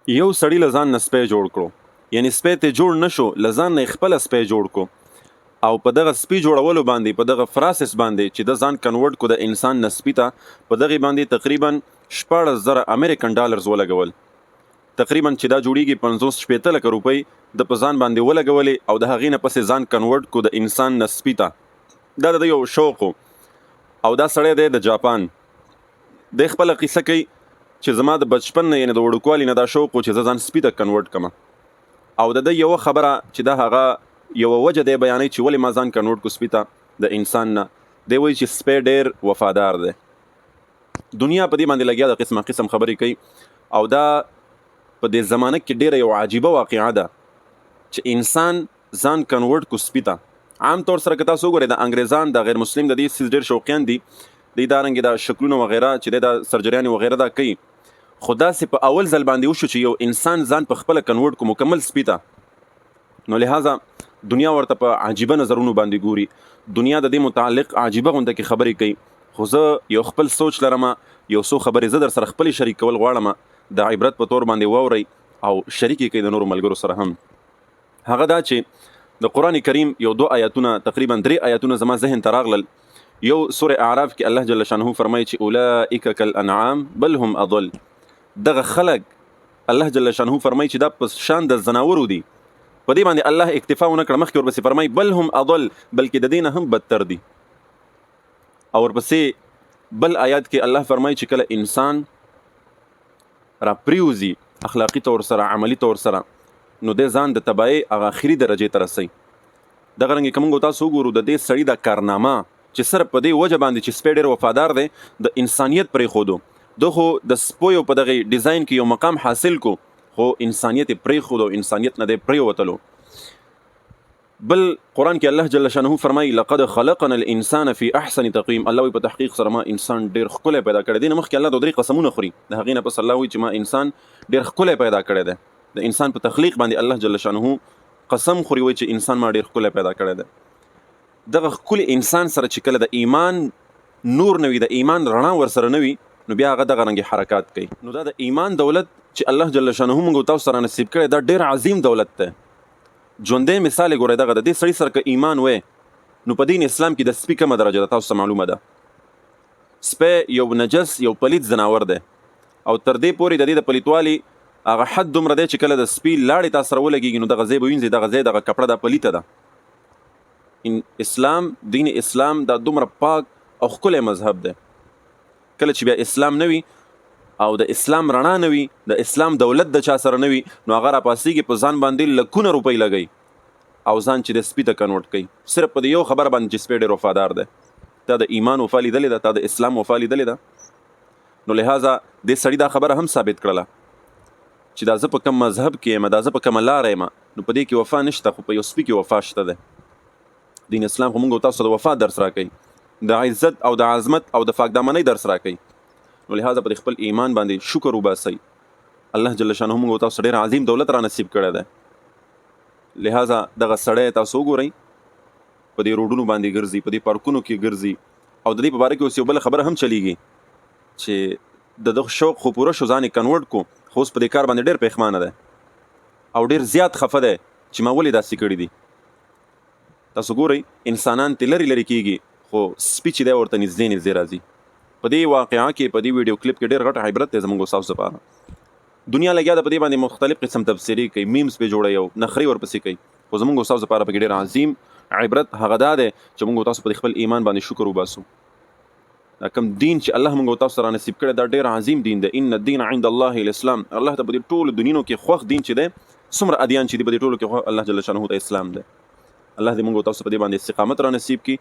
یو سړی له ځان نه سپی جوړ کړو، یعنی سپی ته جوړ نشو، له ځان نه خپل سپی جوړ کو، او په دغه سپی جوړولو باندې په دغه پروسس باندې چې د ځان کنورټ کو د انسان نه سپی ته، په دغه باندې تقریبا 14,000 امریکن ډالرز ولګول. تقریبا چې دا جوړیږي 50 لکه روپۍ د په ځان باندې ولګولې، او د هغې نه پسې ځان کنورټ کو د انسان نه سپی ته. دا د یو شوق او دا سړی دی د جاپان. د خپل قصه کوي چې زما د بچپن نه یعنی د وړوکوالي نه دا شوق و چې زه ځان سپي ته کنورټ کړم، او د یو خبره چې دا هغه یو وجه دی بیانوي چې ولې ما ځان کنورټ کو سپي ته د انسان نه. دی وایي چې سپی ډېر وفادار دی. دنیا په دې باندې لګیا د قسم قسم خبرې کوي، او دا په دې زمانه کې ډېره یو عجیبه واقعه ده چې انسان ځان کنورټ کو سپي ته. عام طور سره که تاسو وګورئ د انګریزان د غیر مسلم د دې څیز ډېر شوقیان دي، دی دارنګې دا شکلونه وغیره چې دی دا سرجریانې وغیره دا کوي، خو داسې په اول ځل باندې وشو چې یو انسان ځان په خپله کنورټ کو مکمل سپي ته. نو لہذا دنیا ورته په عجیبه نظرونو باندې ګوري، دنیا د دې متعلق عجیبه غونډه کې خبرې کوي. خو زه یو خپل سوچ لرم، یو څو خبرې زه در سره خپلې شریک کول غواړم د عبرت په طور باندې واورئ او شریک یې کوئ د نورو ملګرو سره هم. هغه دا چې د قرآن کریم یو 2 آیاتونه تقریبا 3 آیاتونه زما ذهن ته راغلل. یو سوره اعراف کې الله جل شانه فرمایي چې اولئک کالانعام بل هم اضل. دغه خلق الله جل شانه فرمایي چې دا په شان د زناورو دي. په دې باندې الله اکتفا ونه کړ، مخکې ورپسې فرمایي بل هم اضل، بلکې د دې نه هم بدتر دي. او ورپسې بل آیات کې الله فرمایي چې کله انسان را پریوزي اخلاقی طور سره عملی طور سره، نو د ځان د تباہی هغه اخري درجې ته رسي. دغه رنګ کومه تاسو وګورو د دې سړي د کارنامه چې صرف په دې وجه باندې چې سپی ډېر وفادار دی، د انسانیت پرېښودو. ده خو د سپیو په دغه ډیزاین کې یو مقام حاصل کو، خو انسانیت یې پرېښودو، انسانیت نه دی پرېوتلو. بل قرآن کې الله جل شانه فرمایي لقد خلقنا الانسان فی احسن تقویم. الله وایي په تحقیق سره ما انسان ډېر ښکلی پیدا کړی دی. نه مخکې الله 2 قسمونه خوري، د هغې نه پس الله وایي چې ما انسان ډېر ښکلی پیدا کړی دی. د انسان په تخلیق باندې الله جل شانه قسم خوري، وایي چې انسان ما ډېر ښکلی پیدا کړی دی. دغه ښکلي انسان سره چې کله د ایمان نور نه وي، د ایمان رڼا ورسره نه وي، نو بیا هغه دغه رنګې حرکات کوي. نو دا د ایمان دولت چې الله جل شانه موږ تاسو سره نصیب کړی دا ډېر عظیم دولت دی. ژوندی مثال یې ګورئ، دغه د دې سړي سره که ایمان وی، نو په دین اسلام کې د سپي کومه درجه ده تاسو ته معلومه ده. سپی یو نجس یو پلید زناور دی، او تر دې پورې د دې د پلیتوالي هغه حد دومره دی چې کله د سپي لاړې تا سره ولګېږي نو دغه ځای به وینځي، دغه ځای دغه کپړه دا پلیته ده. اسلام دین اسلام دا دومره پاک او ښکلی مذهب دی. کله چې بیا اسلام نه وي او د اسلام رڼا نه وي، د اسلام دولت د چا سره نه وي، نو هغه راپاسېږي په ځان باندې لکونه روپۍ لګوي او ځان چې د سپي ته کنورټ کوي، صرف په د یو خبره باندې چې سپی ډېر وفادار دی. تا د ایمان وفا لیدلې ده، تا د اسلام وفا لیدلې ده. نو لہذا دې سړي دا خبره هم ثابت کړله چې دا زه په کوم مذهب کې یم، دا زه په کومه لاره یم، نو په دې کې وفا نشته، خو په یو سپي کې وفا شته ده. دین اسلام خو موږ تاسو د وفا درس راکوي، د عزت او د عظمت او د پاکدامنۍ درس راکوي. نو لہذا په خپل ایمان باندې شکر وباسئ. الله جل شانه موږ تاسو ډېر عظیم دولت را نصیب کړی دی. لہذا دغه سړی تاسو وګورئ په دې روډونو باندې ګرځي، په دې پارکونو کې ګرځي، او د دې په باره کې اوس یو بله خبره هم چلیږي چې د دغه شوق خو پوره شو، ځان یې کنورټ کو، خو اوس په دې کار باندې ډېر پښیمانه دی او ډېر زیات خفه دی چې ما ولې داسې کړي دي. تاسو ګورئ انسانان ته لرې لرې کېږي، خو سپي چې دی ورته نږدې نږدې راځي. په دې واقعه کې په دې ویډیو کلیپ کې ډېر غټ عبرت دی زموږ ستاسو لپاره. دنیا لګیا ده په دې باندې مختلف قسم تفسیري کوي، میمز پې جوړوي او نخرې ورپسې کوي، خو زموږ ستاسو لپاره پکې ډېر عظیم عبرت هغه دا دی چې موږ تاسو په خپل ایمان باندې شکر وباسو. دا کوم دین چې الله موږ تاسو سره نصیب کړی دا ډېر عظیم دین دی. ان الدین عند الله الاسلام. الله ته په دې ټولو دینونو کې خوښ دین چې دی، څومره ادیان چې دي په دې ټولو کې الله جل شانه ته اسلام دی. الله دې موږ تاسو په دې باندې استقامت را نصیب کړي